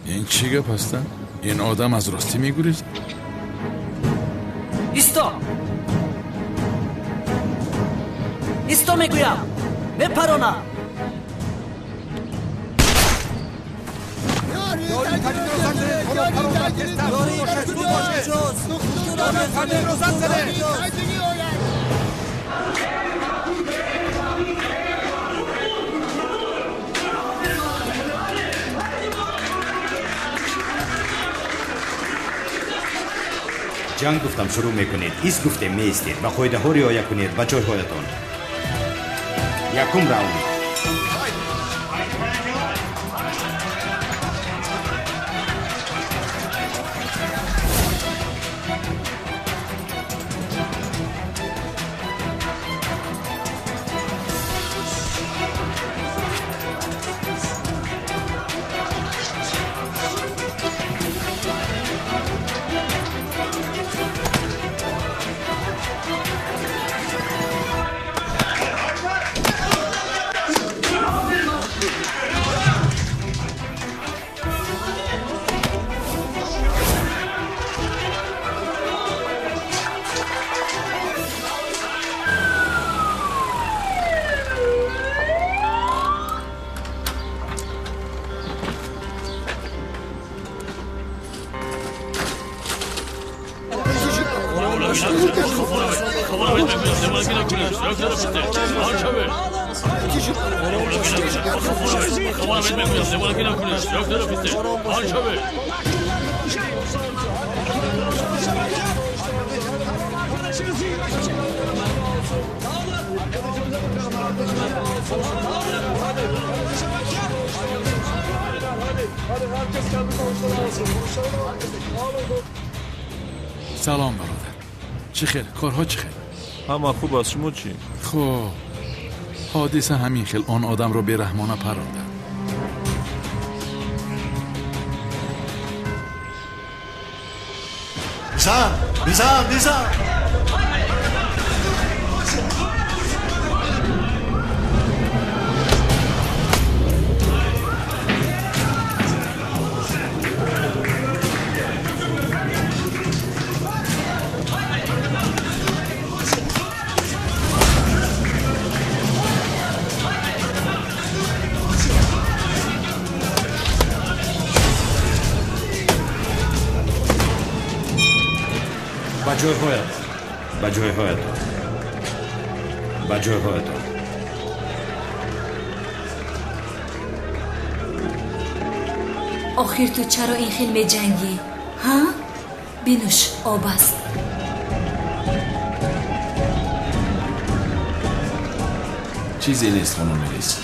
این چی گپ هستن؟ این آدم از راستی میگوریزد؟ ایستا ایستا میگویم بپرانم. جنگ گفتم شروع میکنید. ایست گفتم میستید و قاعده ها رعایت کنید و جایهایتان. یکم راوند. سلام برادر. چی خیر؟ کارها چی خیر؟ همه خوب است. شما چی؟ خب حادثه همین خیل آن آدم رو بیرحمانه پراندن. بیزن با جایهایتان. آخر تو چرا این خیل می جنگی؟ ها؟ بینوش آب است. چیزی نیست خانم ملیس.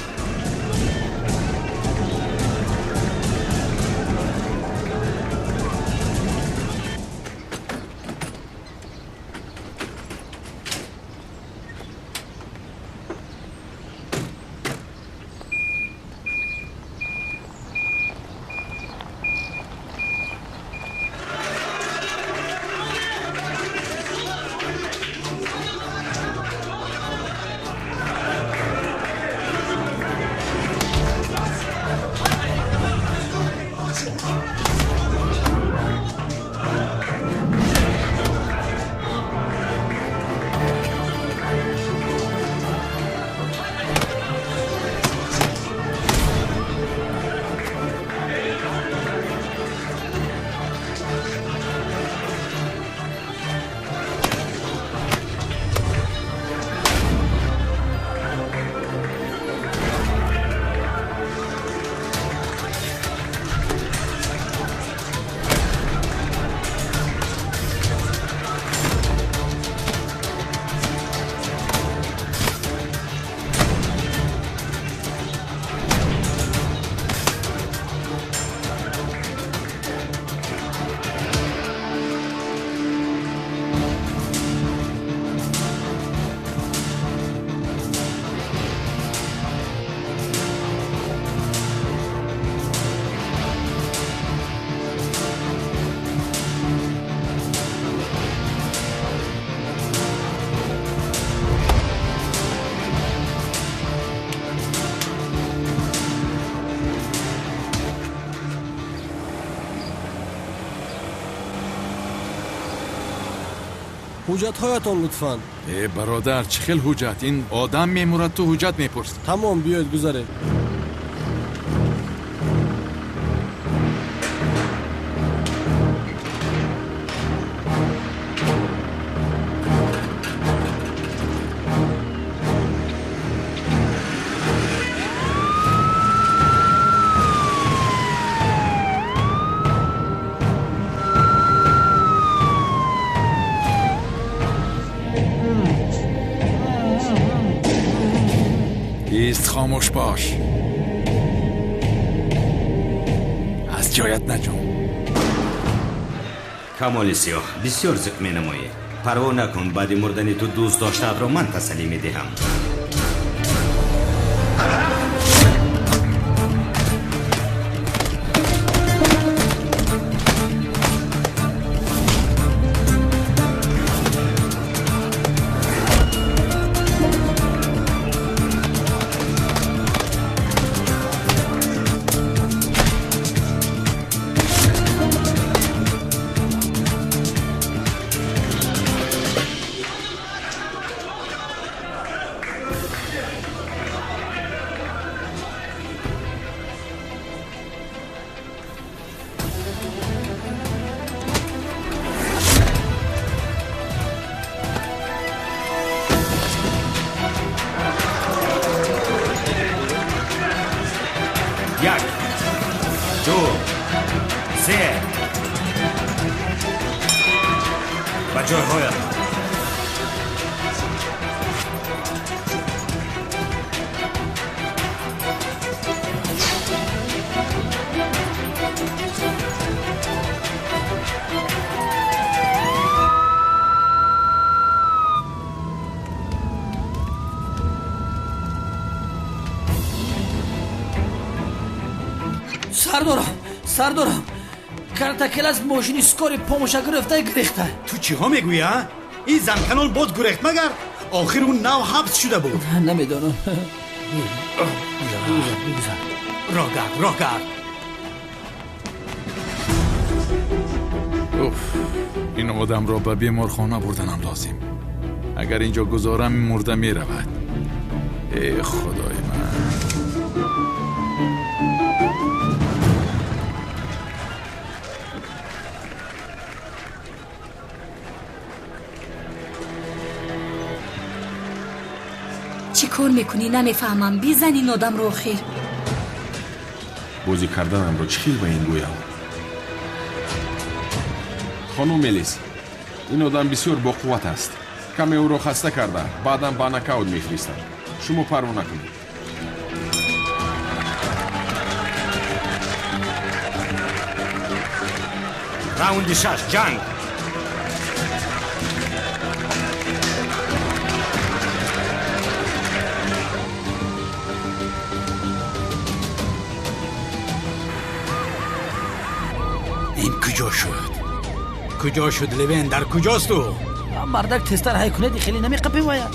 ҳуҷҷатҳоятон лутфан. برادر چه خیل حجت؟ این آدم میمورد تو حجت میپرسی. Тамом, биёед гузаред. ایست، خاموش باش. از جایت نجوم. камоли сиёҳ бисёр зиқ менамоӣ. парво накун, баъди мурдани ту дӯст доштаатро ман тасаллӣ медиҳам. як, ду, се. ба ҷойҳоят. сардорам картакел аз мошини скори помоша гирифта гирехта. ту чиҳо мегӯя? ин занканон боз гурехт магар? охир ӯ нав ҳабс шуда буд. намедонам. роҳ гард. این آدم را به بیمارخانه بردنم لازم. اگر اینجا گذارم مرده میرود. ای خدای من. چی کار میکنی؟ نمیفهمم. بیزن این آدم رو آخیر. بازی کردنم رو چی به این گویم؟ خانم ملیس، این آدم بسیار با قوت است. کمی او را خسته کرده، بعدم به نکاوت میفرستم. شما پروا نکنید. раунд 6 ҷанг. ин куҷо шуд левен? дар куҷост ӯ? мардак тезтар ҳай кунед, хеле намеқапевая.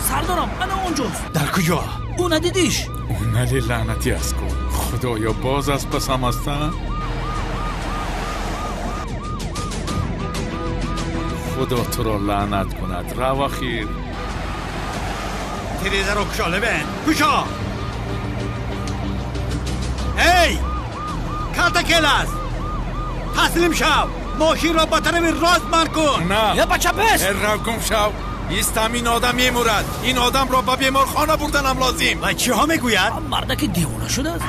сардорам, ана онҷост. дар куҷо? ӯ надидиш? اونلی لعنتی است کن. خدایا باز از پسم هستن. خدا تو را لعنت کند. رو اخیر. تیریزه رو کشا لبن. کشا. ای کارتکل است. تسلیم شو. ماشین را با طرف راست من کن. نه. یا بچه پس. رو گم شو. ایستم، این آدم میمورد. این آدم را به بیمارخانه بردنم لازم. و چی ها میگوید؟ مردک دیوانه شده است.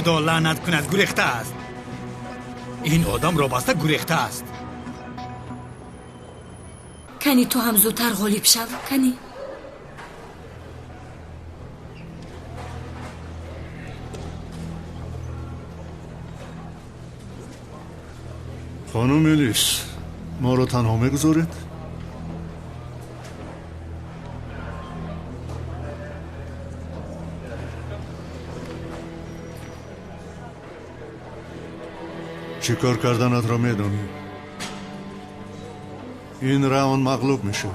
خدا لعنت کند گریخته است. این آدم را بسته گریخته است. کنی تو هم زودتر غالب شو کنی. خانم الیس ما رو تنها میگذارید؟ چی کار کردنت را میدونی؟ این راوند مغلوب میشه.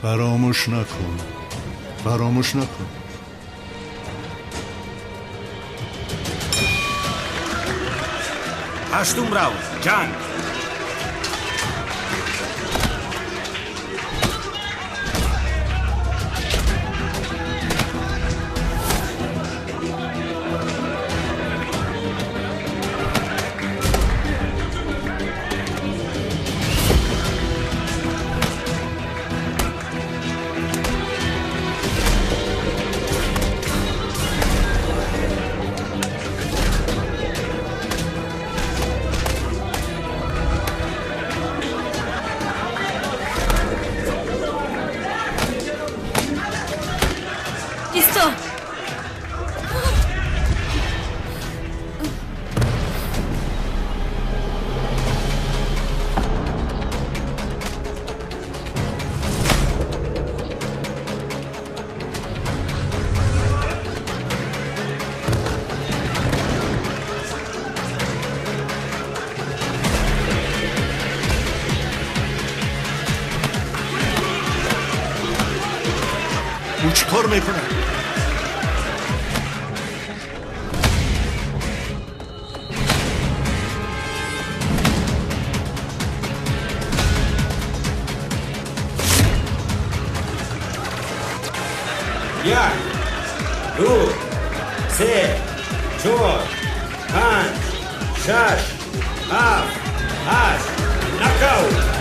فراموش نکن. فراموش نکن. هشتم راوند جنگ. او چی کار میکنه؟ یک دو سه چهار پنج شش هفت هشت نکاوت.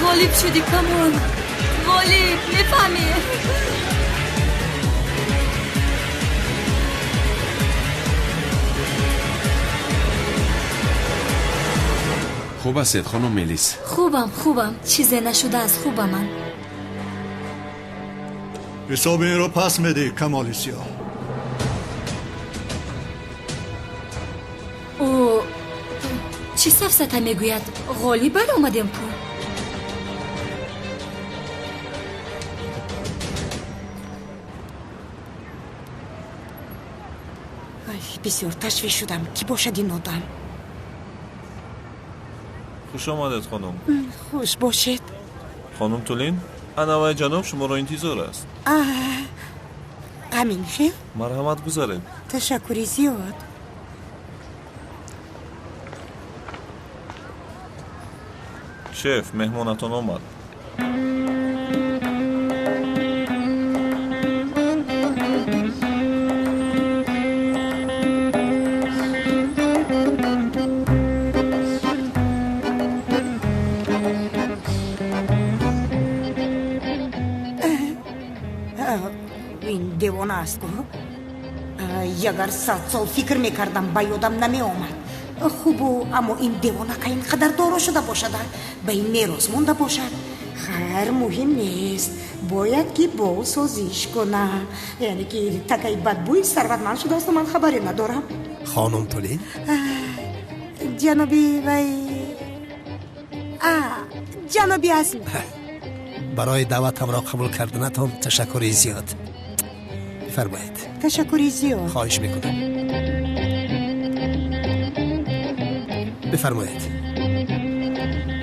غالب شدی کامون. غالب میفهمی؟ خوب هستید خانم ملیس؟ خوبم چیزی نشده از خوبم من. حساب این رو پس میدی کمال سیاه. او چی سفسته میگوید؟ غالب بر آمدیم تو. بسیار تشویش شدم. کی باشد این آدم؟ خوش آمدید خانم. خوش باشید خانم تولین. انوای جناب شما را انتظار است. همین خیر. مرحمت گذارید. تشکری زیاد. شف مهمانتان آمد. این دیوانه است. اگر 100 سال فکر میکردم با یادم نمی آمد. خوبو اما این دیوانه که اینقدر دارا شده باشد به این میراث مونده باشد. خیر مهم نیست. باید که با سازیش کنه. یعنی که تکای بدبوی ثروتمند شده است من خبری ندارم. خانم تولین جنابی جنابی عزیز برای دعوتم را قبول کردنتان تشکری زیاد. فرمایید. تشکری زیاد. خواهش میکنم. بفرمایید.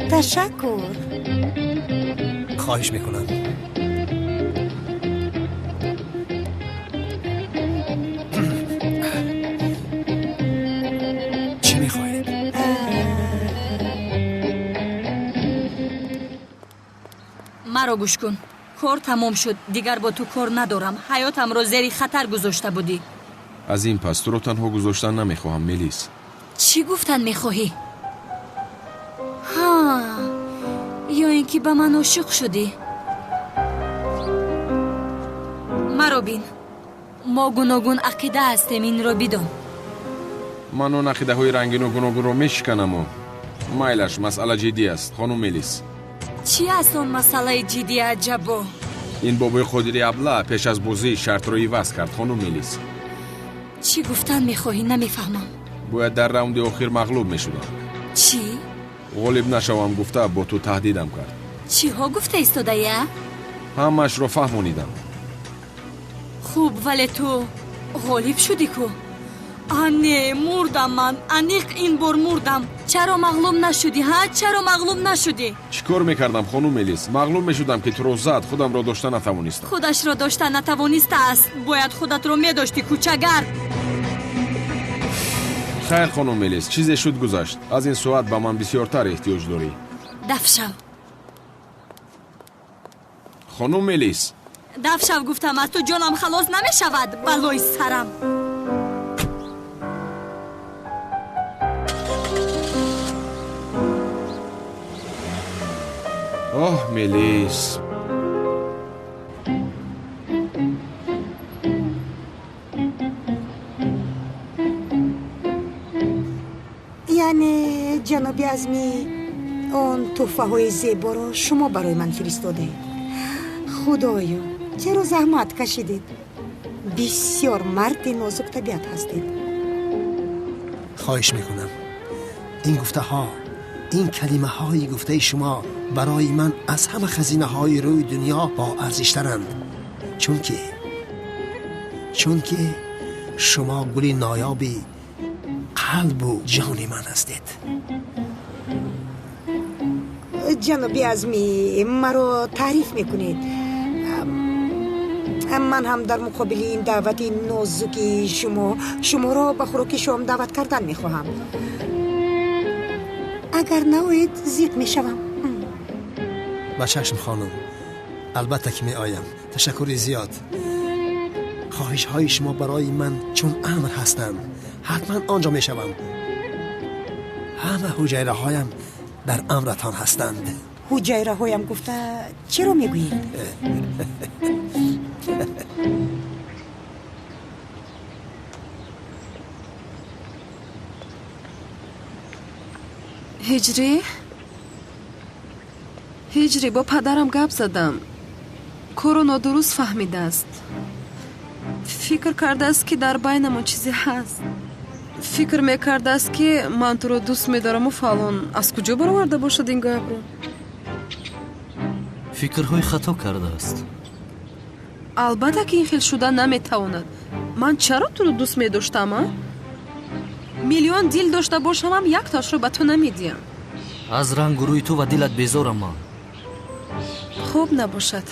تشکر. خواهش میکنم. چی میخواهید؟ مرا گوش کن. کار تمام شد. دیگر با تو کار ندارم. حیاتم را زیر خطر گذاشته بودی. аз ин пас туро танҳо гузоштан намехоҳам, мелис. чӣ гуфтан мехоҳӣ? ҳа, ё ин ки ба ман ошиқ шудӣ? маро бин, мо гуногун ақида ҳастем, инро бидон. ман он ақидаҳои рангину гуногунро мешиканаму майлаш, масъала ҷиддӣ аст, хонум Мелис. чӣ аст он масъалаи ҷиддӣ аҷабо? ин бобои Қодири Абла пеш аз бозӣ шартро иваз кард, хонум Мелис. чӣ гуфтан мехоҳӣ? намефаҳмам. бояд дар раунди охир мағлуб мешудам. чӣ? ғолиб нашавам гуфта бо ту таҳдидам кард. чиҳо гуфта истодаия? ҳамаашро фаҳмонидам. хуб, вале ту ғолиб шудӣ ку? не, мурдам ман, аниқ ин бор мурдам. чаро мағлуб нашудӣ? ҳа, чаро мағлуб нашудӣ? чӣ кор мекардам, хонум Мелис? мағлуб мешудам ки туро зад, худамро дошта натавонистам. худашро дошта натавонистааст? бояд худатро медоштӣ, кучагар. хайр, хонум Мелис, чизе шуд гузашт. аз ин соат ба ман бисёртар эҳтиёҷ дорӣ. дафшав. хонум Мелис, дафшав гуфтам, аз ту ҷонам халос намешавад, балои сарам. оҳ, Мелис. яъне ҷаноби азми он тӯҳфаҳои зеборо шумо барои ман фиристодаед. худоё, чаро заҳмат кашидед? бисёр марди нозук табиат ҳастед. خواهش میکنم این گفته ها، این کلمه های گفته شما برای من از همه خزینه های روی دنیا با ارزشترند، چون که شما گل نایابی قلب و جان من هستید. ҷаноби азми, маро таъриф мекунед. ман ҳам дар муқобили ин даъвати нозуки шуморо ба хӯроки шом даъват кардан мехоҳам. агар наоед зиқ мешавам. با چشم خانم، البته که می آیم. تشکر زیاد. خواهش های شما برای من چون امر هستند. حتما آنجا می شوم. همه حجیره هایم در امرتان هستند. حجیره هایم گفته چرا میگویید؟ ҳиҷрӣ бо падарам гап задам. кору нодуруст фаҳмидааст. фикр кардааст ки дар байнамон чизе ҳаст. фикр мекардааст ки ман туро дӯст медораму фалон. аз куҷо бароварда бошад ин гапро? фикрҳои хато кардааст. албатта ки ин хел шудан наметавонад. ман чаро туро дӯст медоштам? миллион дил дошта бошамам, якташро ба ту намедиҳам. аз рангу рӯи ту ва дилат безорам ман. хуб набошад.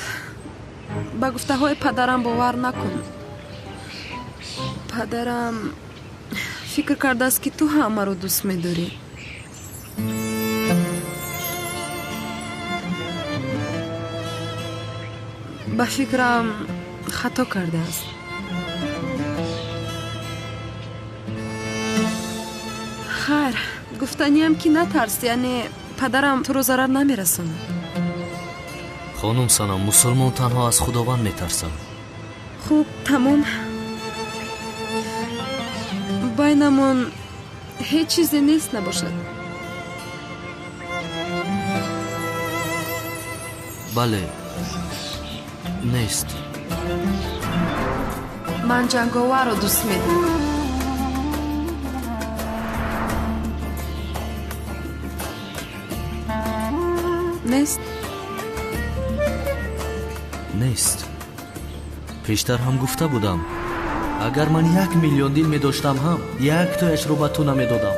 ба гуфтаҳои падарам бовар накун. падарам фикр кардааст ки ту ҳам маро дӯст медорӣ. ба фикрам хато кардааст. хайр, гуфтаниям ки натарс, яъне падарам туро зарар намерасонад. хонум Санам, мусулмон танҳо аз худованд метарсад. хуб, тамом. байнамон ҳеҷ чизе нест набошад. бале, нест. ман ҷанговарро дӯст медорам. нест? нест. пештар ҳам гуфта будам, агар ман 1 миллион дил медоштам ҳам, яктояшро ба ту намедодам.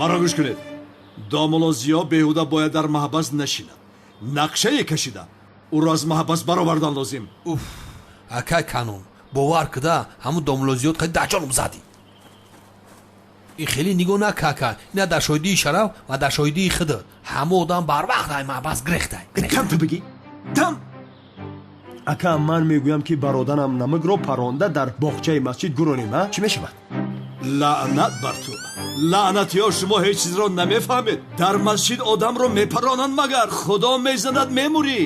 маро гӯш кунед. домолозиё беҳуда бояд дар маҳбас нашинад. нақшае кашида ӯро аз маҳбас баровардан лозим. акай канун бовар куда ҳамун домолозиёт қайд даҷонум задӣ. ин хеле нигоҳ накака ина дар шоҳидии шараф ва дар шоҳидии Хидоят ҳама одам барвақт ай маҳбас гирехтай. Там ту бигӣ. Там. ака ман мегӯям ки бародарам намагро паронда дар боғчаи масҷид гуронем. чӣ мешавад? лаънат бар ту. лаънатиё шумо ҳеҷ чизро намефаҳмед. дар масҷид одамро мепаронанд магар худо мезанад мемурӣ.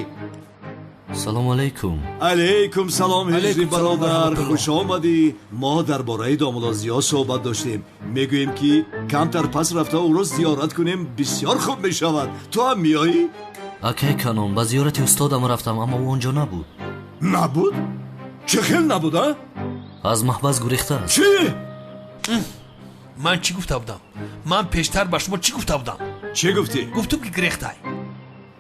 салому алайкум. алайкум салом ҳиҷри бародар, хуш омадӣ. мо дар бораи домолозиё суҳбат доштем. мегӯем ки камтар пас рафта ӯро зиёрат кунем бисёр хуб мешавад. ту ҳам меоӣ? акай канон ба зиёрати устодам рафтам, аммо ӯ он ҷо набуд. набуд? чӣ хел набуд? аз маҳбас гурехтааст. чӣ? ман чӣ гуфта будам? ман пештар ба шумо чӣ гуфта будам? чӣ гуфтӣ? гуфтум ки гирехтай.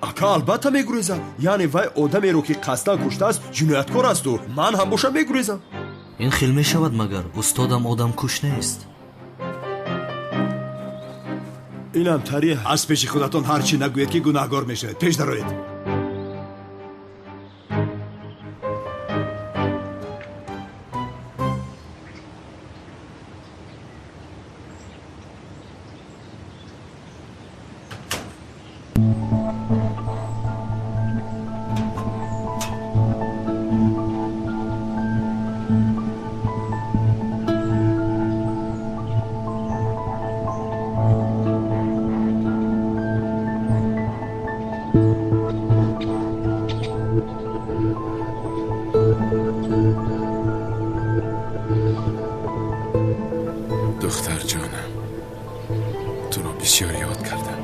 ака албатта мегурезам. яъне вай одамеро ки қасдан куштааст ҷинояткор асту ман ҳам бошам мегурезам. ин хел мешавад магар? устодам одамкуш нест. инам тарих. аз пеши худатон ҳар чӣ нагӯед ки гунаҳгор мешавед. пеш дароед. دختر جانم، تو رو بسیار یاد کردم.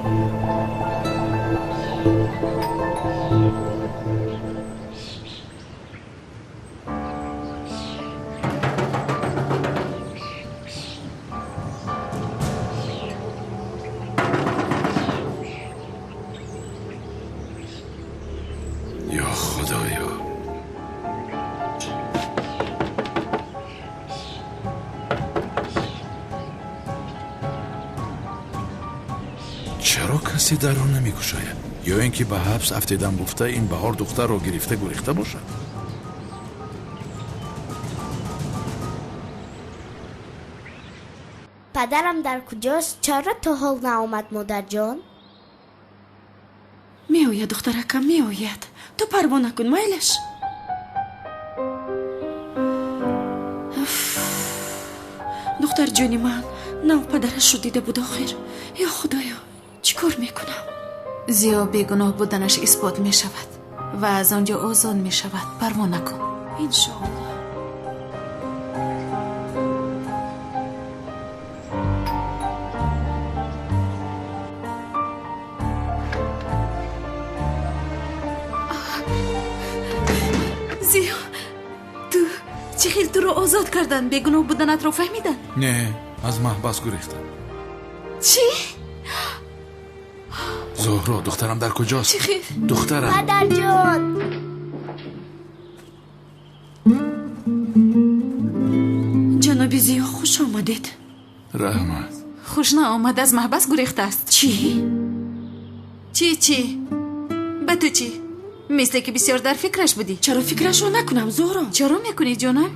یا خدایا، چرا کسی در رو نمی گشاید؟ یا اینکه به حبس افتیدن گفته این بهار دختر رو گرفته گریخته باشد؟ پدرم در کجاست؟ چرا تا حال نآمد مادر جان؟ میآید دخترکم میآید. تو پروا نکن مایلش. دختر جانی من نو پدرش رو دیده بود آخر. یا خدایا چیکار میکنم؟ زیا بیگناه بودنش اثبات می شود و از آنجا آزاد می شود. پروا نکن. انشاءالله. زیا چه خیلی تو رو آزاد کردن؟ بیگناه بودنت رو فهمیدن؟ نه، از محبس گریختم. چی؟ زهرا دخترم در کجاست؟ چی خیر؟ دخترم پدر جان. جناب زیا خوش آمدید. رحمت. خوش نآمد، از محبس گریخته است. چی؟ چی؟ به تو چی؟ مثل که بسیار در فکرش بودی. چرا فکرش رو نکنم زهرا؟ چرا میکنی جانم؟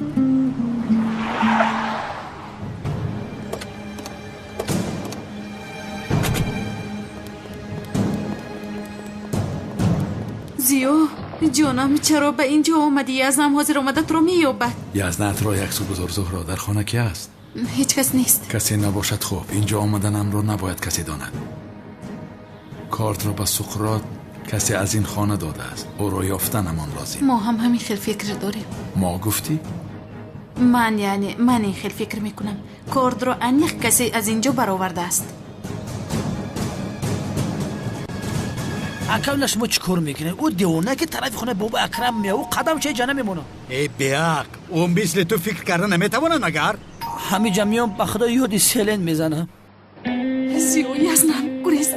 زیو جانم چرا به اینجا آمدی؟ یزنم حاضر آمدت رو مییابد. یزنت را یک سو گذار زهرا. در خانه کی است؟ هیچ کس نیست. کسی نباشد خوب. اینجا آمدنم را نباید کسی داند. کارت را به سقراط کسی از این خانه داده است. او را یافتنمان لازم. ما هم همین خیل فکر داریم. ما گفتی؟ من این خیل فکر میکنم کارت را انیق کسی از اینجا برآورده است. اکاولا شما چی کار میکنه؟ او دیوانه که طرف خونه بابا اکرم میه او قدم چه جانه میمونه. ای بیاق اون مثل تو فکر کردن نمیتوانه مگر؟ همین جمعیان به خدا یادی سیلند میزنم. زیو یزنم گریز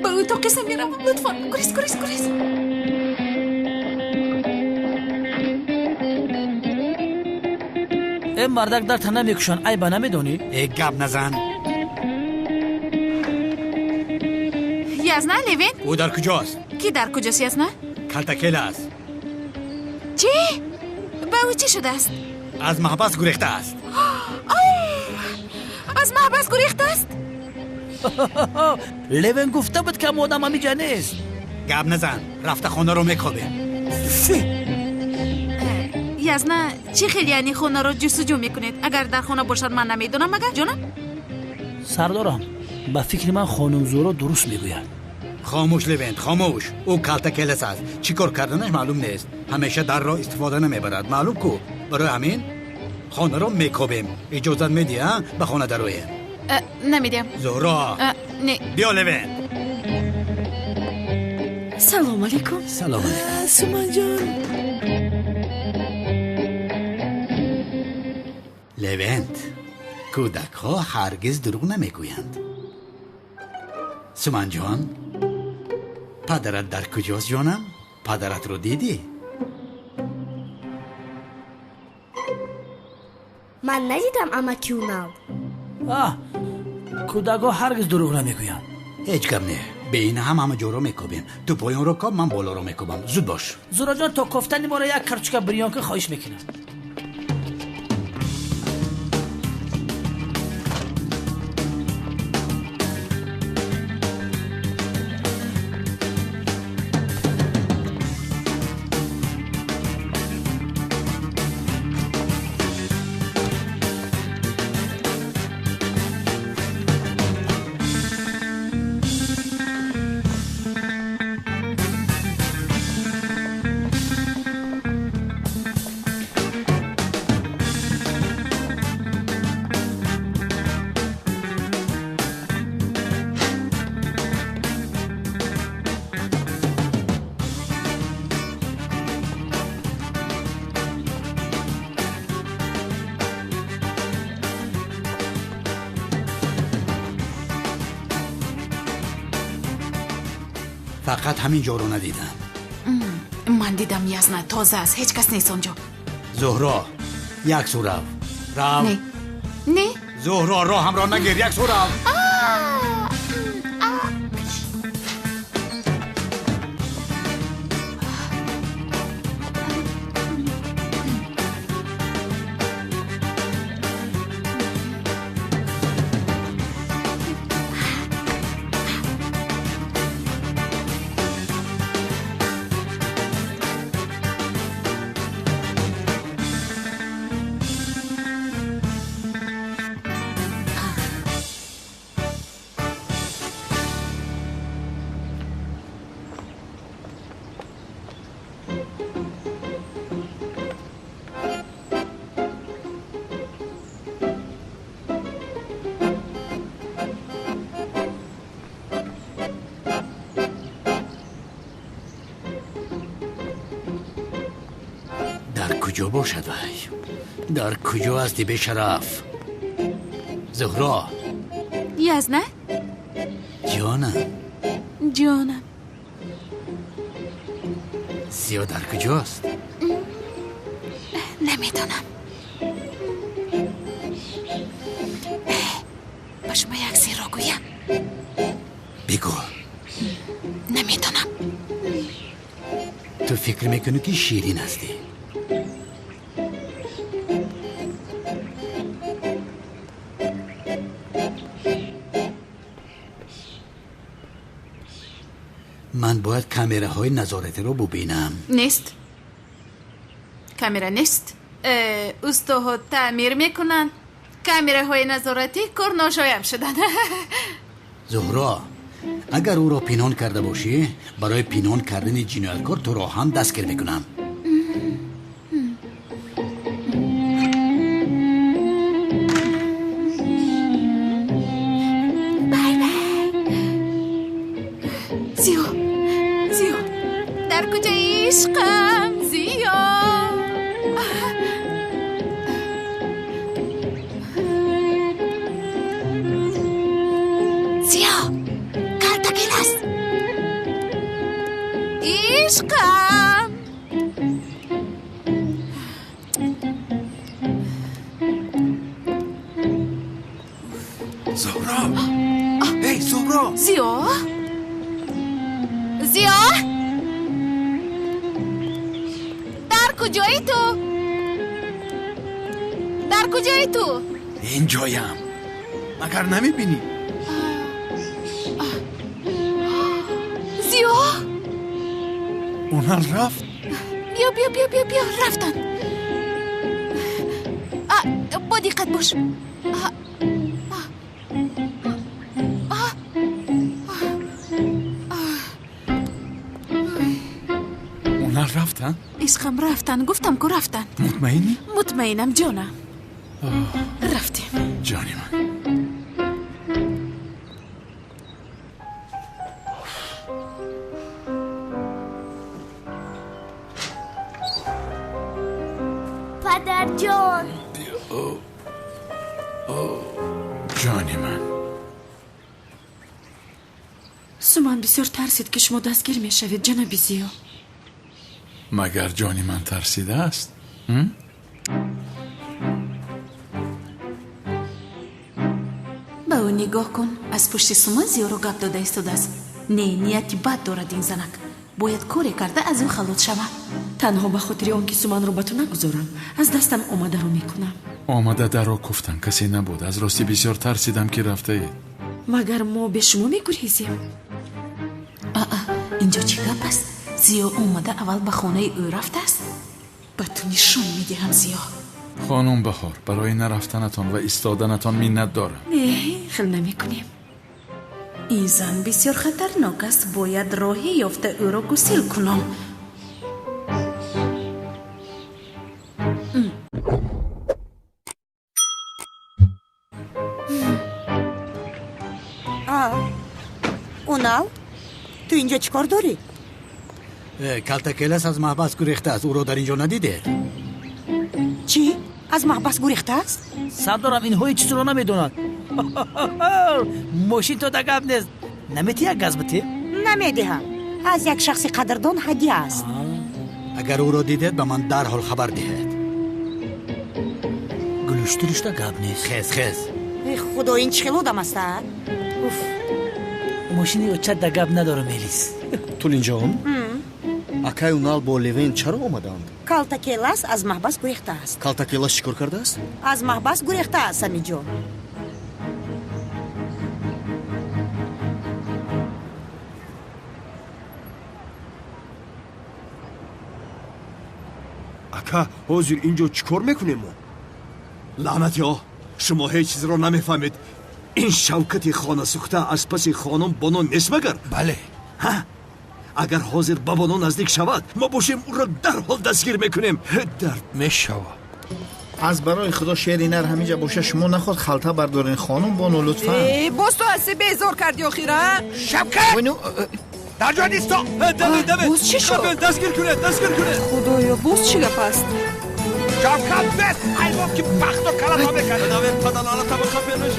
با او تو قسم میرم لطفا گریز. این مردک در تنه میکشن ای با نمیدونی؟ ای گب نزن. یزنا لوین او در کجاست؟ کی در کجاست یزنا؟ کلتکل است. چی؟ به او چی شده است؟ از محبس گریخته است. از محبس گریخته است؟ لوین گفته بود که آدم همیجا نیست. گپ نزن، رفته خانه رو میکوبیم. یزنا چی خیلی یعنی خونه رو جستجو میکنید؟ اگر در خونه باشد من نمیدونم مگر جونم؟ سردارم به فکر من خانم زورا درست میگوید. خاموش لوین، خاموش. او کلتکلس است. چی کار کردنش معلوم نیست. همیشه در را استفاده نمیبرد. معلوم کو. برای همین خانه رو میکوبیم. اجازت میدی ها به خانه درویم؟ نمیدیم. زهرا نه. بیا لوین. سلام علیکم. سلام علیکم. سومان جان. لوینت، کودک ها هرگز دروغ نمیگویند. سومان جان، پدرت در کجاست جانم؟ پدرت رو دیدی؟ من ندیدم اما کیونال. کودک ها هرگز دروغ نمیگویند. هیچ کم نه. به این همه جا رو میکوبیم. تو پایان رو کاب، من بالا رو میکوبم. زود باش. زورا جان تا کفتن ما را یک کرچکه بریان که خواهش میکنم. فقط همین جا رو ندیدم. من دیدم یزنا تازه است. هیچ کس نیست اونجا. زهرا یک سو رو. نه نه زهرا راه هم را نگیر. یک سو رو. کجا باشد وی؟ در کجا هستی به شرف؟ زهرا. یزنا جانم. جانم. سیا در کجاست؟ نمیدونم. با شما یک سیر رو گویم. بگو. نمیدونم. تو فکر میکنی که شیرین هستی؟ من باید کامراهای نظارتی رو ببینم. نیست. کامرا نیست. استوها تعمیر میکنن. کامراهای نظارتی کار ناشایب شدن. زهرا، اگر او را پنهان کرده باشی، برای پنهان کردن جنایتکار تو را هم دستگیر میکنم. در کجا عشقم زیا؟ زیا کلتکل است. عشقم. زهرا. ای زهرا. زیا زیا در کجایی تو؟ در کجایی تو؟ اینجایم. مگر نمیبینی؟ زیا اونها رفت. بیا بیا بیا بیا بیا رفتن. با دقت باش. اونها رفتن؟ عشقم رفتن. گفتم که رفتن. مطمئنی؟ مطمئنم جانم. رفتیم. جانی من. پدر جان. جانی من. سومان بسیار ترسید که شما دستگیر می شوید جناب زیا. مگر جانی من ترسیده است؟ به او نگاه کن. از پشت سومان زیا رو گپ داده ایستاده است. نه، نیتی بد دارد این زنک. باید کاری کرده از او خلاص شود. تنها به خاطر آنکه سومان رو به تو نگذارم از دستم آمده رو میکنم. آمده در را گفتم کسی نبود. از راستی بسیار ترسیدم که رفته اید. مگر ما به شما میگریزیم؟ اینجا چی گپ است؟ زیا اومده اول به خانه او رفته است. به تو نشان میدهم زیا. خانم بهار، برای نرفتنتان و ایستادنتان منت دارم. نه، خیلی نمیکنیم. این زن بسیار خطرناک است. باید راهی یافته او را گسیل کنم. اونال تو اینجا چیکار داری؟ کلتکلس از محبس گریخته است. او را در اینجا ندیده؟ چی؟ از محبس گریخته است؟ سردارم اینها هیچ چیز رو نمیدونند. ماشین تو دگب نیست. نمیتی یک گز بتی؟ نمیدهم. از یک شخص قدردان هدیه است. اگر او را دیدید به من در حال خبر دهید. گلوشترش دگب نیست. خیز خیز. ای خدا، این چه خلودم است؟ ماشینی اوچه دگب نداره میلیس. تولین جان акай унал бо левен чаро омаданд? калтакелас аз маҳбас гурехтааст. калтакелас чӣ кор кардааст? аз маҳбас гурехтааст амиҷон. ака ҳозир инҷо чӣ кор мекунем мо? лаънатё, шумо ҳеҷ чизро намефаҳмед. ин шавкати хонасӯхта аз паси хонум боно нест магар? бале. агар ҳозир ба боно наздик шавад, мо бошем ӯро дарҳол дастгир мекунем. дард мешава. аз барои худо шери нар ҳамиҷа боша шумо наход халта бардорен хонум боно лутфан. боз ту ҳасти безор кардӣ охира? шавкат дар ҷо нисто. боз чӣ шуд? дастгир кунед, дастгир кунед. худоё, боз чӣ гап аст? шавкат нест айбоб ки бахту калата мекард. навер падалалата бахапелеш.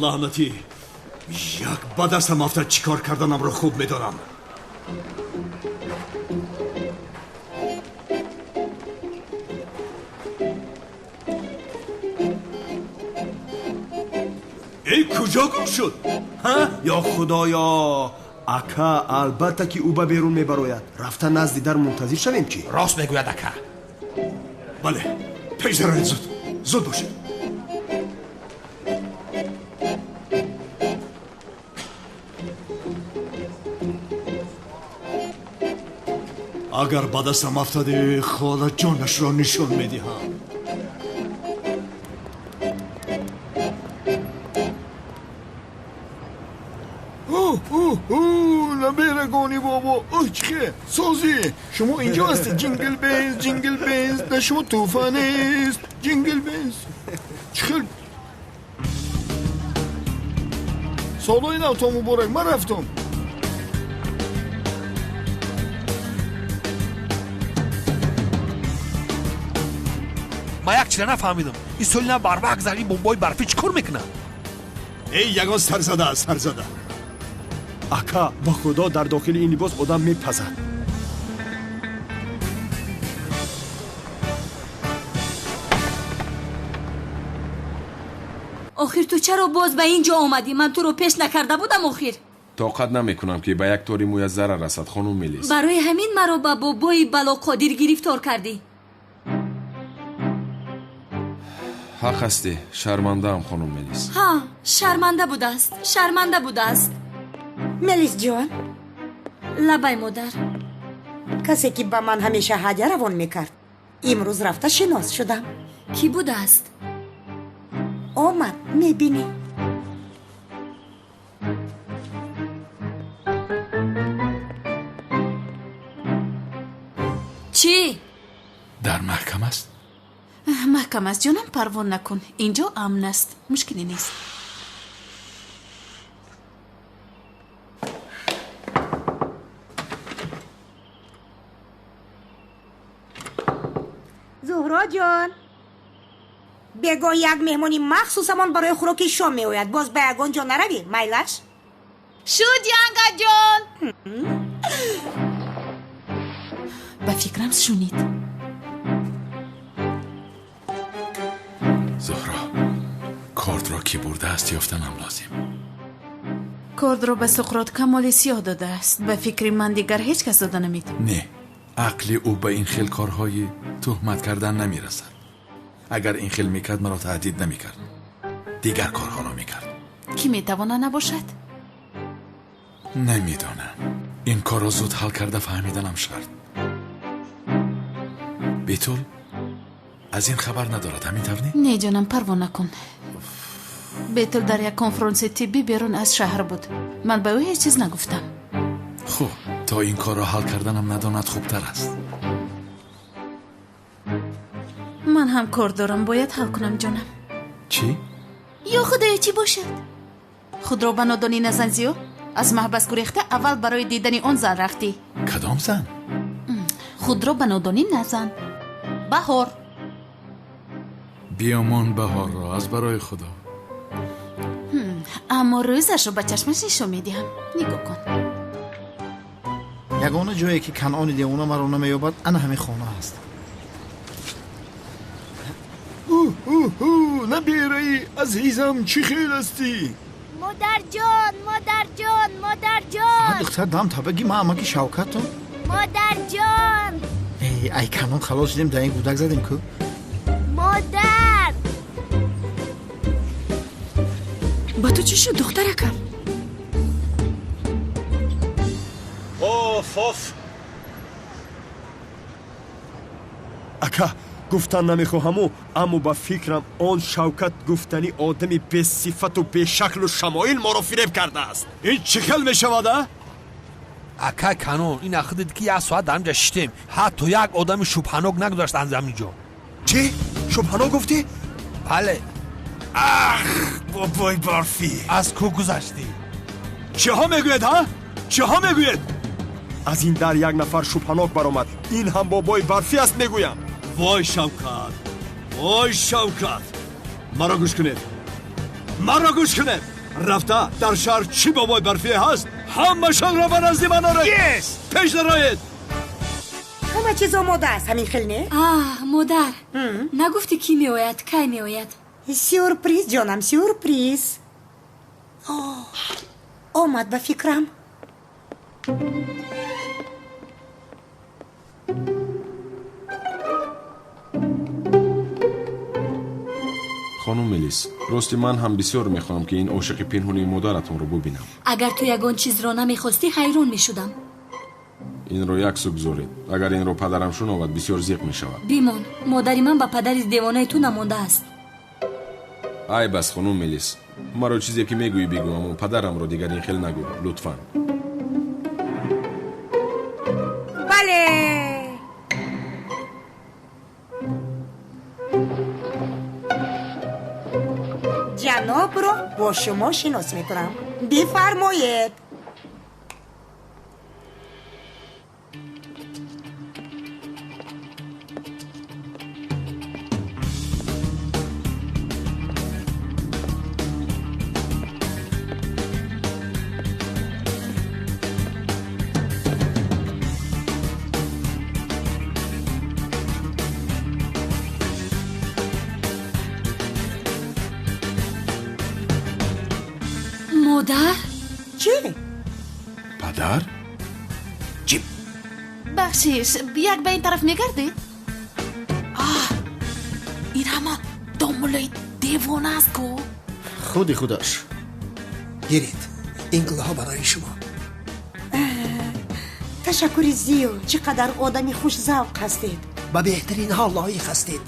лаънатӣ, як ба дастам афта чӣ кор карданамро хуб медонам. эй куҷо гум шуд? ё худоё, ака албатта ки ӯ ба берун мебарояд. рафта назди дар мунтазир шавем чӣ? рост мегӯяд ака. бале, тез зароед, зуд зуд бошед. агар ба дастам афтаде холаҷонашро нишон медиҳам. наберагони бобо, очхе созӣ, шумо инҷо ҳастед. ҷингл бенз, да шумо тӯфанест. ҷингл бенз чӣ хел солҳои навто муборак. ман рафтам. ман як чиза нафаҳмидам. ин соли на барвақт зани бомбои барфӣ чӣ кор мекунад? эй ягон сарзада аст, сарзада. ака ба худо дар дохили ин либос одам мепазад. охир ту чаро боз ба ин ҷо омадӣ? ман туро пеш накарда будам охир. тоқат намекунам ки ба як тори мӯя зарар расад хонум Мелис. барои ҳамин маро ба бобои балоқодир гирифтор кардӣ. ҳақ ҳастӣ, шармандаам хонум Мелис. ҳа, шарманда будааст, шарманда будааст. мелис ҷон, лабай модар. касе ки ба ман ҳамеша ҳадя равон мекард, имрӯз рафта шинос шудам. кӣ будааст? омад, мебинӣ. чӣ? дар маҳкам аст? маҳкам аст ҷонам, парвон накун. инҷо амн аст, мушкиле нест. зуҳро ҷон, бегон як меҳмони махсусамон барои хӯроки шом меояд. боз ба ягон ҷо наравӣ, майлаш? шуд янгаҷон. ба фикрам шунид. зуҳро, кордро ки бурдааст ёфтанам лозим. кордро ба суқрот камоли сиёҳ додааст. ба фикри ман дигар ҳеҷ кас дода намед. не, ақли ӯ ба ин хел корҳои тӯҳмат кардан намерасад. агар ин хел мекард маро таҳдид намекард, дигар корҳоро мекард. кӣ метавона набошад? намедонам. ин корро зуд ҳал карда фаҳмиданам шарт. бетул аз ин хабар надорад, ҳамин тавр не? не ҷонам, парвон накун. бетул дар як конфронси тиббӣ берун аз шаҳр буд. ман ба ӯ ҳеҷ чиз нагуфтам. хуб, то ин корро ҳал карданам надонад хубтар аст. ман ҳам кор дорам, бояд ҳал кунам ҷонам. чӣ? ё худоё, чӣ бошад? худро ба нодонӣ назан зиё. аз маҳбас гурехта аввал барои дидани он зан рафтӣ. кадом зан? худро ба нодонӣ назан. баҳор. биёмон баҳорро аз барои худо. аммо рӯзашро ба чашмаш нишон медиҳам. нигоҳ кун. ягона ҷое ки канъони девона маро намеёбад ана ҳамин хона аст. набераи азизам, чӣ хел ҳастӣ? модарҷон, модарҷон, модарҷон. духтар дам табаги ма амаки шавкату. модарҷон. ай канон халос шудем, дар ин гудак задем ку. модар. ба ту чӣ шуд духтаракам? оф ака, гуфтан намехоҳаму, аммо ба фикрам он Шавкат гуфтани одами бесифату бешаклу шамоил моро фиреб кардааст. ин чӣ хел мешавад? ака канон, ин ахидид ки як соат дар инҷа шиштем, ҳатто як одами шубҳанок нагузашт аз ҳаминҷо. чӣ? шубҳанок гуфтӣ? бале. ах, бобои барфӣ. аз кӯ гузаштӣ? чиҳо мегӯед, ҳа? чиҳо мегӯед? аз ин дар як нафар шубҳанок баромад. ин ҳам бобои барфӣ аст мегӯям. вой Шавкат, вой Шавкат, маро гӯш кунед, маро гӯш кунед. рафта дар шаҳр чӣ бобои барфие ҳаст, ҳамашонро ба назди ман оред. пеш нароед. ҳама чиз омода аст, ҳамин хел не? модар, нагуфтӣ кӣ меояд, кай меояд? сюрприз ҷонам, сюрприз. омад ба фикрам. хонум Мелис, рости ман ҳам бисёр мехоҳам ки ин ошиқи пинҳони модаратонро бубинам. агар ту ягон чизро намехостӣ, ҳайрон мешудам. инро як су гузоред. агар инро падарам шуновад, бисёр зиқ мешавад. бимон, модари ман ба падари девонаи ту намондааст. ай бас хонум Мелис, маро чизе ки мегӯӣ бигӯ, аммо падарамро дигар ин хел нагӯ, лутфан. бале. ҷанобро бо шумо шинос мекунам. бифармоед. مادر؟ چه؟ پدر؟ بخشیش یک به این طرف نگردید. این همه دامولای دیوانه است کو. خودی خودش گیرید، این گله ها برای شما. تشکر زیاد. چقدر آدمی خوش ذوق هستید. با بهترین حال لایق هستید.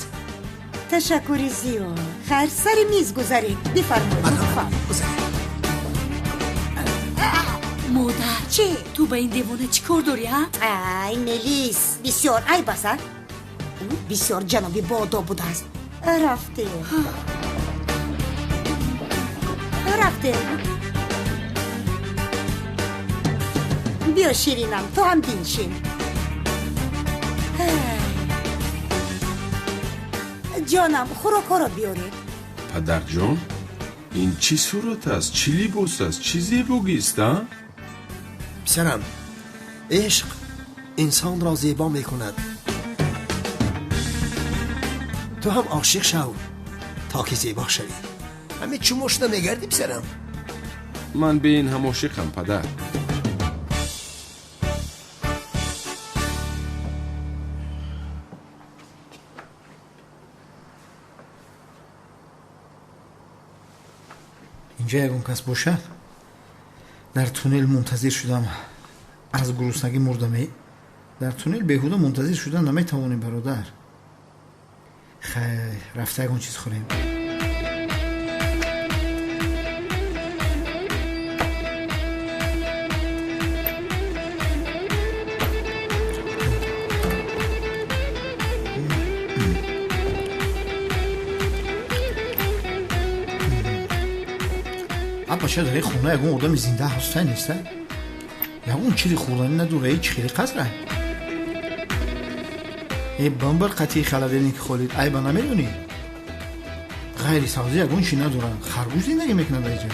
تشکر زیاد. خیر سر میز گذارید. بفرمایید. مادر چی؟ تو به این دیوانه چی کار داری ها؟ ای ملیس بسیار عیب است. او بسیار جنابی بادا بوده است. رفته بیا شیرینم تو هم بینشین. جانم خوراکا را بیارید. پدر جان این چی صورت است؟ چی لباس است؟ چی زیبایی است؟ پسرم، عشق انسان را زیبا می کند. تو هم عاشق شو تا که زیبا شوی. همه چومش نمیگردی پسرم؟ من به این هم عاشقم پدر. اینجا یکون کس باشد؟ در تونل منتظر شدم، از گرسنگی مردم. در تونل بیهوده منتظر شدن نمیتوانیم برادر. خیر رفته یکون چیز خوریم. ابا شاید در خونه یکون آدم زنده هسته نیسته؟ یکون چیزی خوردنی نداره، هیچ خیلی قدره. ای بمبر قطعی خلبینی که خولید ای با نمیدونی؟ غیری سازی یکون چی ندارن، خرگوش زندگی میکنن در اینجا.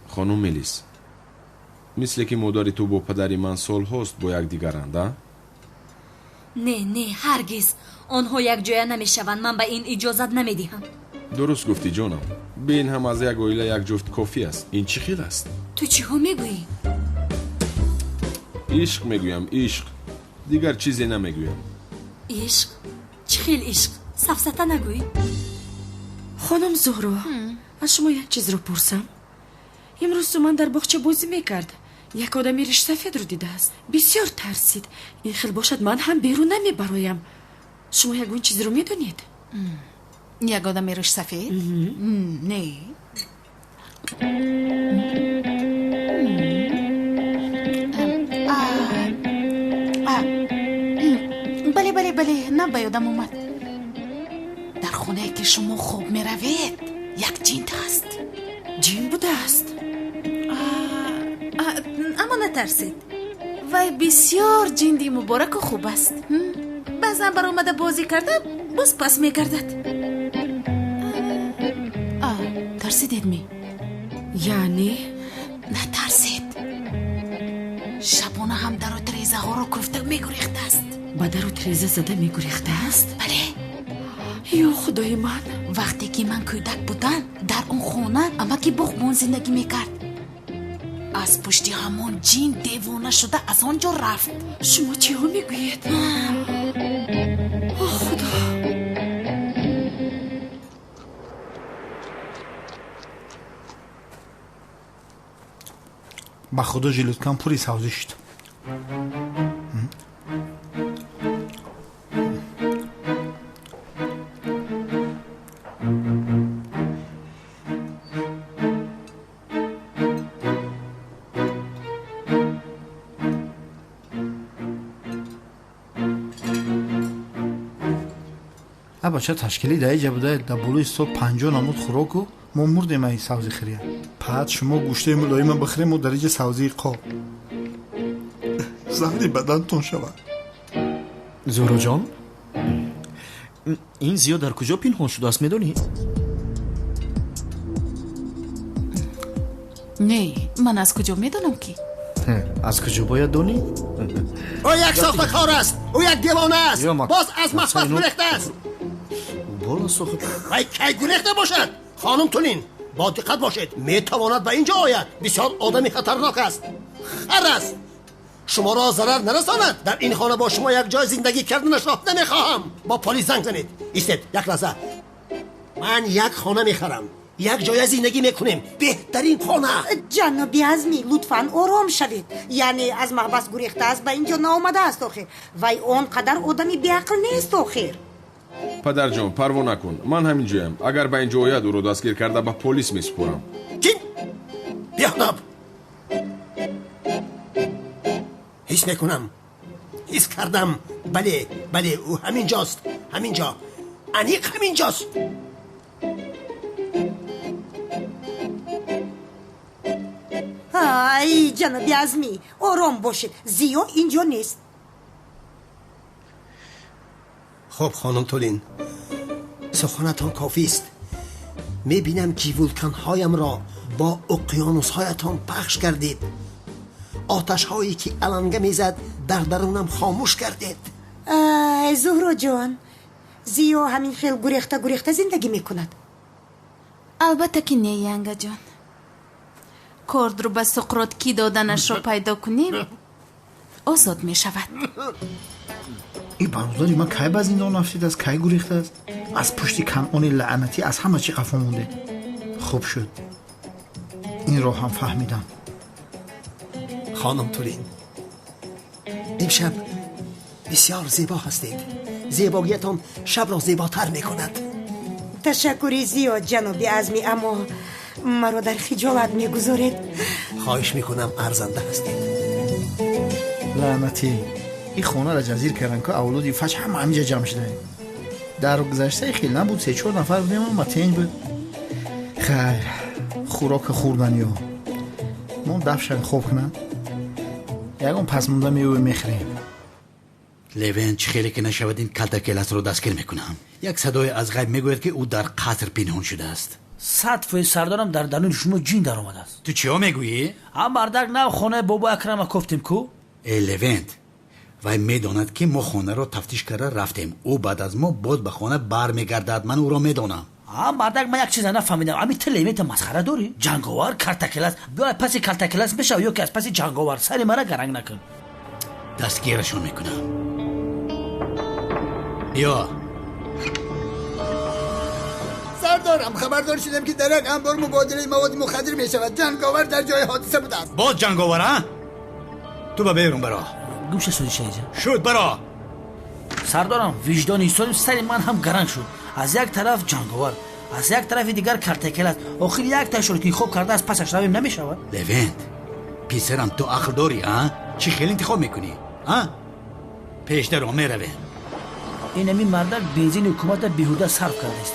خانم ملیس، مثل که مادری تو با پدری من سال هاست با یک دیگرند؟ نه هرگز. آنها یک جای نمیشوند. من به این اجازت نمیدهم. درست گفتی جانم. به این هم از یک اویله یک جفت کافی است. این چی خیل است؟ تو چی ها میگویی؟ عشق میگویم، عشق. دیگر چیزی نمیگویم. عشق؟ چی خیل عشق؟ سفسطه نگویی؟ خانم زهرا، از شما یک چیز رو پرسم. امروز تو من در باغچه بازی میکرد. یک آدمی ریش سفید رو دیده است. بسیار ترسید. این خیل باشد من هم بیرون نمیبرایم. شما یک اون چیزی رو میدونید؟ یک آدم ریش سفید؟ نه. بله نه به یادم اومد. در خونه که شما خوب میروید یک جین هست. جین بوده است؟ اما نترسید. وای بسیار جندی مبارک و خوب است. بعضا بر اومده بازی کرده باز پس میگردد. ترسیدید می؟ یعنی؟ نترسید. شبانه هم در و تریزه ها رو کفته میگریخته است. با در و تریزه زده میگریخته است؟ بله. یا خدای من. وقتی که من کودک بودم در اون خونه اما که بخمون زندگی میکرد. از پشتی همون جین دیوانه شده از آنجا رفت. شما چی ها میگویید؟ خدا. با خدا жилуткам пури савзӣ шуд. бача ташкилӣ дар иҷа буда дар болои 150 намуд хӯроку мо мурдем ай савзи хирия. паат шумо гӯштаи мулоима бихӯрем мо дар иҷа савзии қоб. заҳри бадантон шавад. зӯроҷон, ин зиё дар куҷо пинҳон шудааст медонӣ? не, ман аз куҷо медонам ки? از کجا باید دونی؟ او یک ساختکار است، او یک دیوانه است، باز از محبت گریخته است. بالا ساخت وای کی گریخته باشد؟ خانم تولین با دقت باشید، میتواند به اینجا آید. بسیار آدمی خطرناک است، خر است، شما را ضرر نرساند. در این خانه با شما یک جای زندگی کردنش را نمیخواهم. با پلیس زنگ زنید. ایستید یک لحظه. من یک خانه میخرم، یک جای زندگی میکنیم، بهترین خانه. جناب عزمی لطفاً آرام شوید. یعنی از محبس گریخته است، به اینجا نآمده است آخر. وای اونقدر آدمی بیعقل نیست آخر. پدر جان پروا نکن، من همینجایم. اگر به اینجا آید او رو دستگیر کرده به پلیس میسپرم. چین؟ بیادب. حس میکنم، حس کردم. بله بله او همینجاست، همینجا، انیق همینجاست. ای جناب عزمی آرام باشید، زیا اینجا نیست. خب خانم تولین، سخنتان کافی است. میبینم که ولکانهایم را با اقیانوسهایتان پخش کردید. آتش هایی که علنگه میزد در درونم خاموش کردید. زهرا جان، زیا همین خیل گریخته زندگی میکند. البته که نه ینگا جان. کرد رو به سقراط کی دادنش رو پیدا کنیم آزاد می شود. این برادری من کی به زندان رفتید است؟ کی گریخته است؟ از پشت کنعان لعنتی از همه چی قفا مونده. خوب شد این رو هم فهمیدم. خانم تولین، امشب بسیار زیبا هستید. زیباییتان شب را زیباتر میکند. تشکری زیا جناب عزمی، اما مرا در خجالت میگذارید. خواهش میکنم ارزنده هستید. لعنتی این خانه را جزیر کردن که اولادی فج همه همینجا جمع شده. در گذشته خیلی نبود، 3-4 نفر بودیم اما تنج بود. خیر خوراک خوردنی ها ما دفشن خوب کنن یکم پس مونده میوه میخریم. لوین چه خیلی که نشود این کلتکلس رو دستگیر میکنم. یک صدای از غیب میگوید که او در قصر پنهان شده است. 100 سردارم در درون شما جین در آمده است. تو چیا میگویی؟ هم بردک نه خانه بابا اکرم گفتیم کو. ای لوین وای میداند که ما خانه را تفتیش کرده رفتیم. او بعد از ما باز به خانه برمیگردد. من او را میدانم. هم بردک من یک چیز نفهمیدم. امی تلیمیت مسخره داری؟ جنگاور کلتکلس بیا پس کلتکلس بشو یا که از پس جنگاور سری مرا گرنگ نکن. دستگیرشون میکنم. بیا. سردارم خبردار شدم که در یک انبار مبادله مواد مخدر می شود. جنگاور در جای حادثه بوده است. باز جنگاور ها؟ تو به بیرون برا. گوش سوی شیجا شد برا. سردارم وجدان ایستادیم سری من هم گرنگ شد. از یک طرف جنگاور از یک طرف دیگر کلتکلس. آخر یک تاشو که خوب کرده از پسش رویم نمیشود. لوین پیسرم تو عقل داری ها؟ چی خیلی انتخاب میکنی ها؟ پیش در آمه رویم. این امی مردک بنزین حکومت بیهوده صرف کرده است.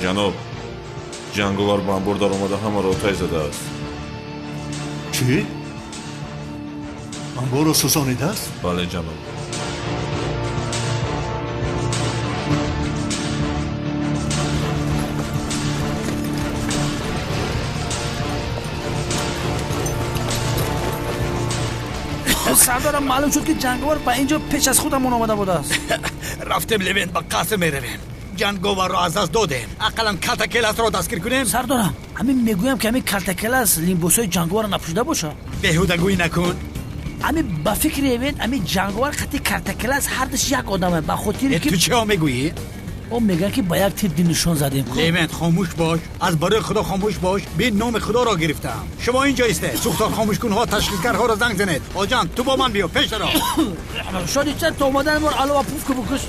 جناب جنگاور با انبار در آمده همه را آتش زده است. چی؟ انبار را سوزانیده است؟ بله جناب. سردارم معلوم شد که جنگاور با اینجا پیش از خودمون آمده بوده است. رفتیم لوین با قصر میرویم. جنگاور را از دست دادیم. اقلا کلتکلس را دستگیر کنیم. سردارم همین میگویم که همین کلتکلس لیمبوسای جنگاور نپوشیده باشه. بیهودگویی نکن. امی با فکر ایوین امی جنگوار خطی کارتکلاس هر دش یک آدمه با خاطر تو چه میگویی؟ او میگن که با یک تیر دی نشان زدیم. لیوند خاموش باش، از برای خدا خاموش باش. بین نام خدا را گرفتم. شما اینجا ایسته. سوختار خاموش کن ها، تشخیصگرها را زنگ زنید. آجان تو با من بیا پیش را. شادی چه تو اومدن مار علاوه پوف که بکش.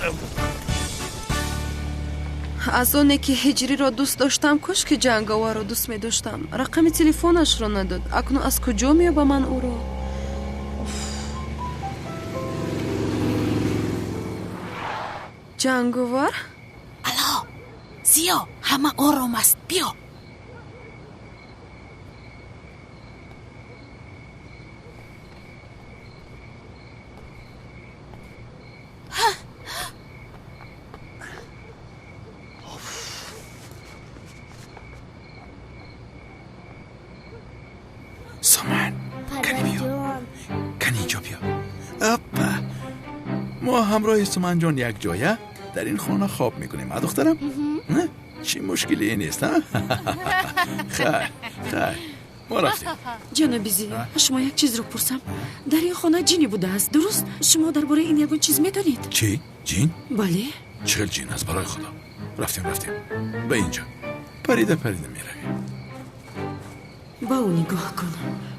از اونه که هجری را دوست داشتم کاش که جنگاور را دوست می داشتم. رقم تلفنش را نداد. اکنون از کجا میاد با من او را؟ جنگاور؟ الو زیا همه آرام است بیا. سامان کنی بیا کنی اینجا بیا. اپا ما همراه سامان جان یک جایه در این خانه خواب میکنیم دخترم. نه چی مشکلی نیست ها؟ خیر ما رفتیم. جناب زیا شما یک چیز رو پرسم. در این خانه جینی بوده است درست؟ شما درباره این یگان چیز میدانید؟ چی؟ جین؟ بله. چه جین است برای خدا؟ رفتیم به اینجا پریده میرویم. با او نگاه کن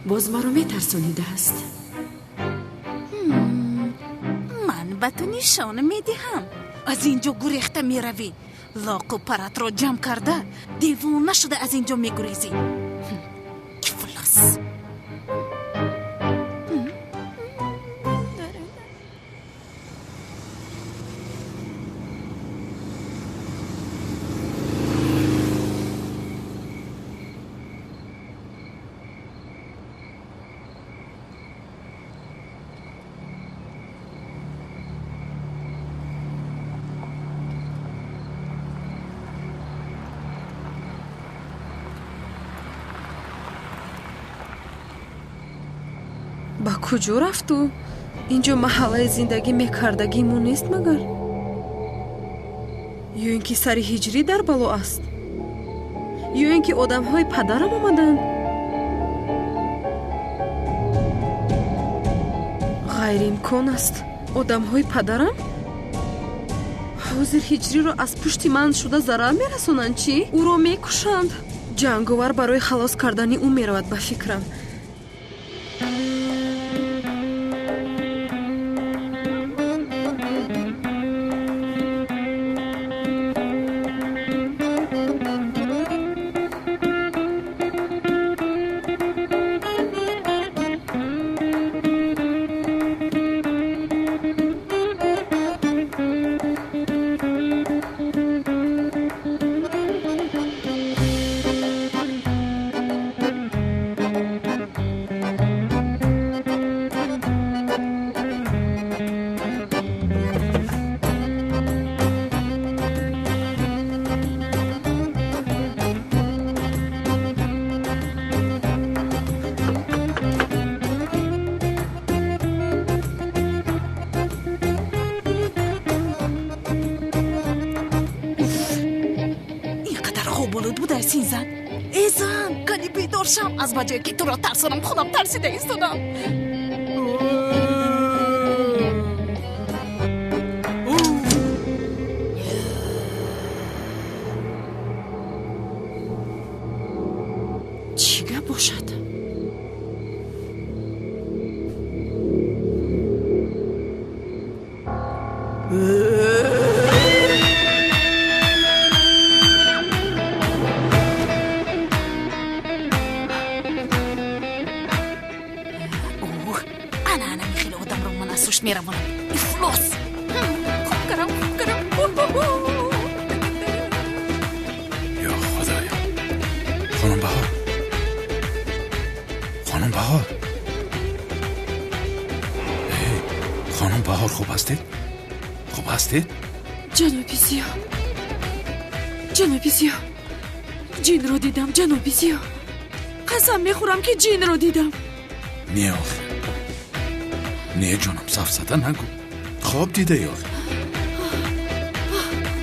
باز مرا میترسانیده است. من به تو نشانه میدهم. از اینجا گریخته میروی. لاق و پرت را جمع کرده دیوانه شده از اینجا میگریزی. کفلس. با کجا رفت تو؟ اینجا محله زندگی میکردگیمون نیست مگر؟ یا اینکه سر هجری در بالو است؟ یا اینکه آدم های پدرم آمدن؟ غیر امکان است. آدم های پدرم؟ حاضر هجری را از پشت من شده ضرر میرسونند چی؟ او را میکشند. جنگاور برای خلاص کردن او میرود به فکرم. ای زن کنی بیدار شم. از بجایی که تو را ترسانم خودم ترسیده ایستادم. چیگه باشد؟ میروانم. افلاس. خوب کرم. یا خدایا. خانم بهار. خانم بهار خوب هستید؟ جناب زیا جین رو دیدم. جناب زیا قسم میخورم که جین رو دیدم. نه آخه نه جانم سفسطه نگو. خواب دیده یا آخه.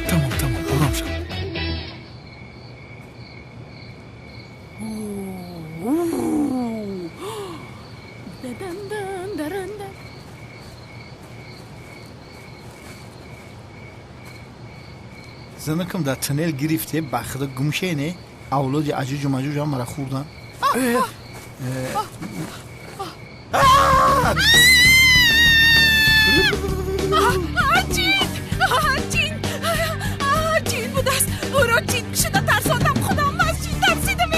تمام آرام شد. زنکم در تنل گرفته بخدا گمشه نه اولاد عجوج و مجوج هم مرا خوردن جین بود است او را جین شده ترساندم خودم از جین ترسیدم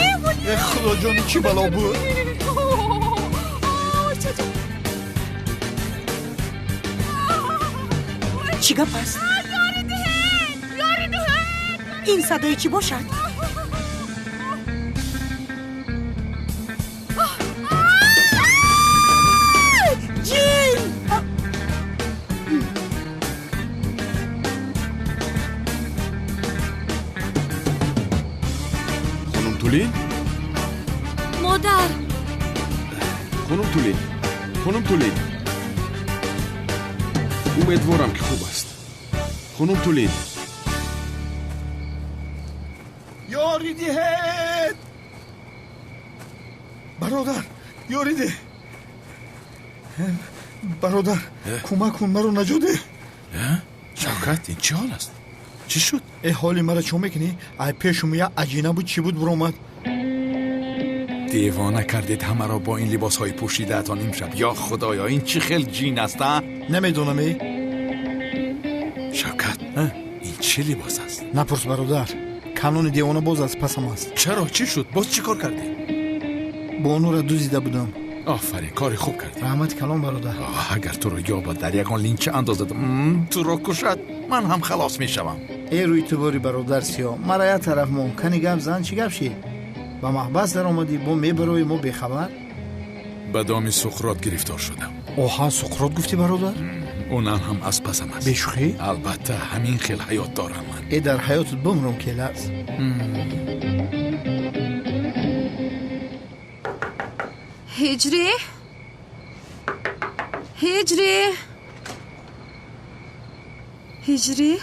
خدا جانی چی بلا بود چی گپ است این صدای چی باشد جین خانم تولین مادر خانم تولین امیدوارم که خوب است خانم تولین یاری دهید برادر یاری ده برادر کمک کن مرا نجاده شوکت این چی حال است؟ چی شد؟ ای حالی مرا چون میکنی؟ ای پیشم یه عجینه بود چی بود برآمد؟ دیوانه کردید همه را با این لباس های پوشیده اتان امشب. یا خدایا این چی خیل جین است؟ نمیدونم ای شوکت این چی لباس است؟ نپرس برادر کانون دیوانه باز از پسم است. چرا؟ چی شد؟ باز چی کار کردی؟ بانو را دوزیده بودم. آفرین کاری خوب کردی. رحمت کلام برادر. اگر تو رو یابد در یگان لینچه اندازد تو رو کشد من هم خلاص میشوم. ای روی تو باری برادر سیاه مرا یه طرف ممکنی گپ زن چی گپ شی با محبس در آمدی با میبروی ما بخبر به دام سقراط گرفتار شدم. آها سقراط گفتی برادر؟ اونم هم از پسم است. بشوخی؟ البته همین خیل حیات دارم من. ای در حیاتت بمرم که لرز. هجری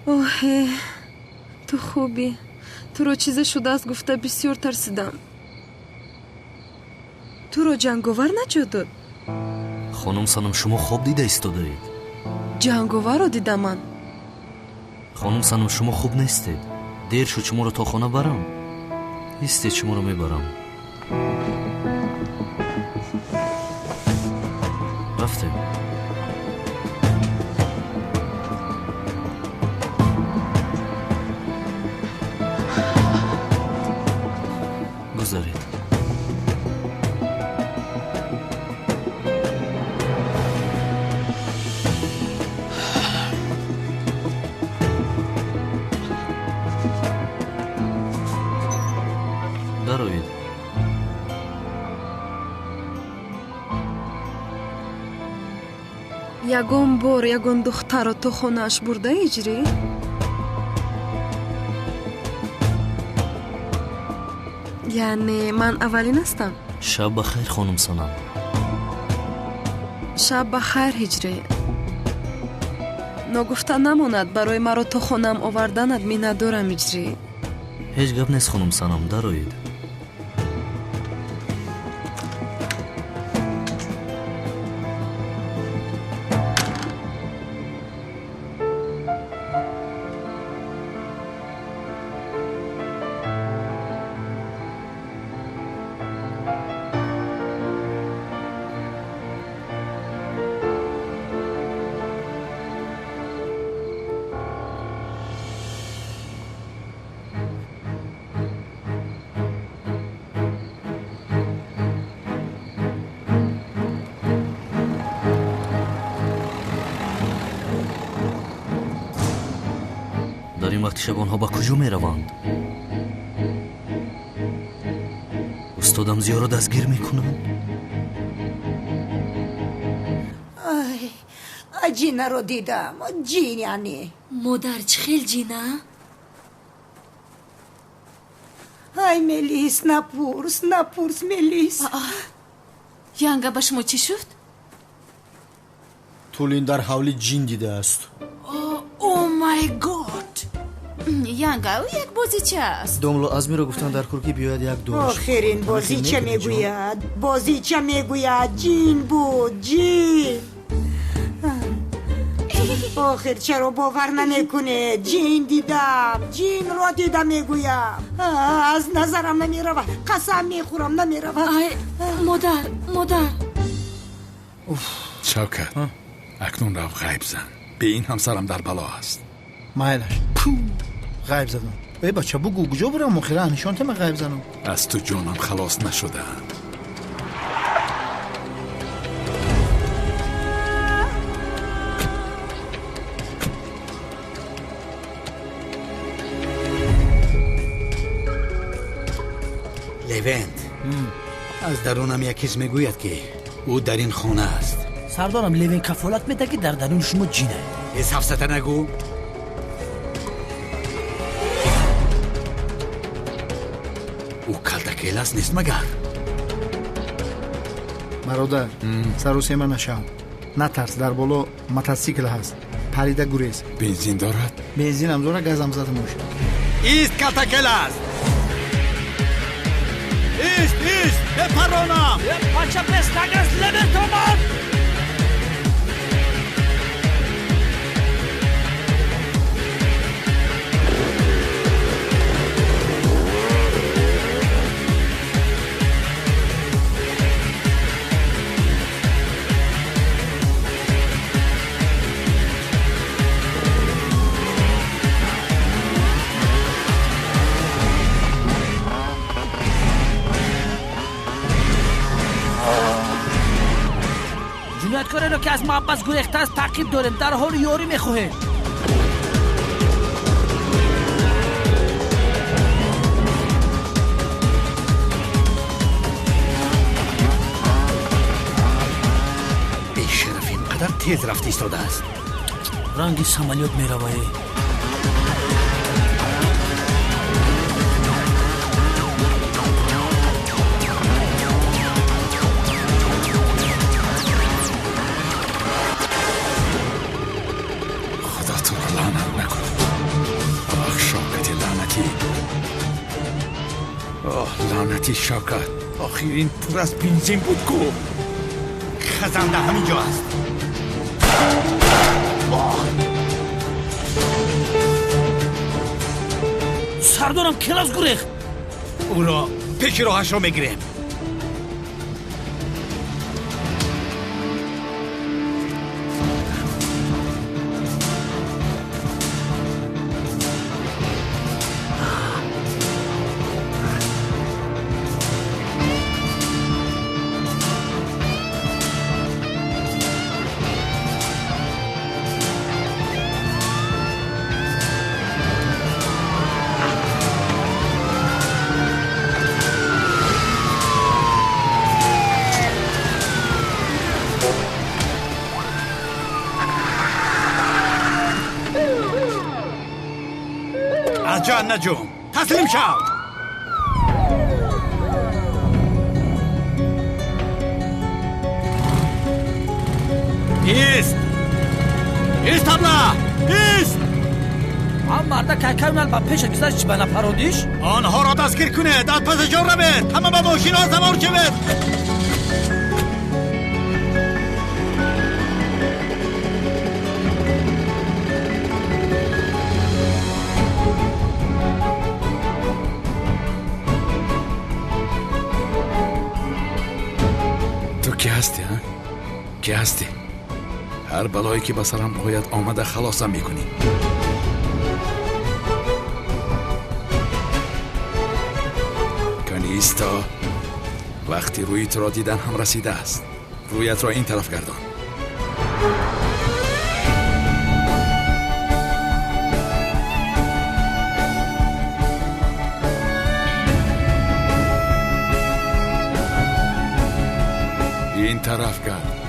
اوه تو خوبی تو رو چیز شده است گفته بسیار ترسیدم تو رو جنگاور نجادد خانم سانم شما خواب دیده ایستاده اید جنگاور رو دیدم من خانم سانم شما خوب نیستید دیر شد شما رو تا خانه برم ایستید شما رو میبرم رفتیم گذارید دروید ягон бор ягон духтарро то хонааш бурда иҷрӣ яъне ман аввалин ҳастам шаб бахайр хонум санам шаб бахайр ҳиҷрӣ ногуфта намонад барои маро то хонам оварданат миннатдорам иҷрӣ ҳеҷ гап нест хонум санам дароед шаб онҳо ба куҷо мераванд устодам зиёро дастгир мекунанд ҷинаро дидам ҷин яъне модар чӣ хел ҷина ай мелис напурс мелис янга ба шумо чӣ шуд тулин дар ҳавли ҷин дидааст о май год янга ӯ як бозичаст. домло азмиро гуфтан дар курки биёяд як дураш. охирин бозича мегӯяд, бозича мегӯяд, ҷин буд, ҷин. охир чаро бовар намекунед? ҷин дидам, ҷинро дида мегӯям. аз назарам намеравад, қасам мехӯрам намеравад. модар, модар. шавкат, акнун рав ғайб зан. به این همسرم در بلا است. مایلش غیب زدم. ای بچه بگو کجا برم مخیره نشانت من غیب زنم. از تو جانم خلاص نشدم. لوند از درونم یک کس میگوید که او در این خانه است. سردارم لیوین کفالت میده که در درون شما جینه. از حفظت نگو. او کلتکیل است نیست مگر؟ برادر سروسی من نشام. نترس، در بالا موتورسیکل هست. پریده گریز. بنزین دارد؟ بنزین هم داره، گاز هم زده موش. ایست کلتکیل است. ایست بپرانم. پاچه پسنگ است لیوین تومان. جنایتکاری رو که از محبت گریخته است تعقیب داریم. در حال یاری میخواهیم. بیشرف اینقدر تیز رفت ایستاده است. رنگ سمالیات میروه. لعنتی شوکت، آخرین پر از بنزین بود کو. خزنده همینجا است. سردارم کلاس گریخت. او را پیش راهش را میگیریم. جان نجوم تسلیم شو. ایست ابله ایست. هم مرده که کمیل با پیش گذشت چی بنا پرودیش؟ آنها را دستگیر کنه. در پس جا رو بید. همه با ماشین ها سوار شوید. کی هستی؟ هر بلایی که به سرم آید آمده خلاصم میکنی. کنی ایستا. وقتی رویت را دیدن هم رسیده است. رویت را این طرف گردان. این طرف گرد.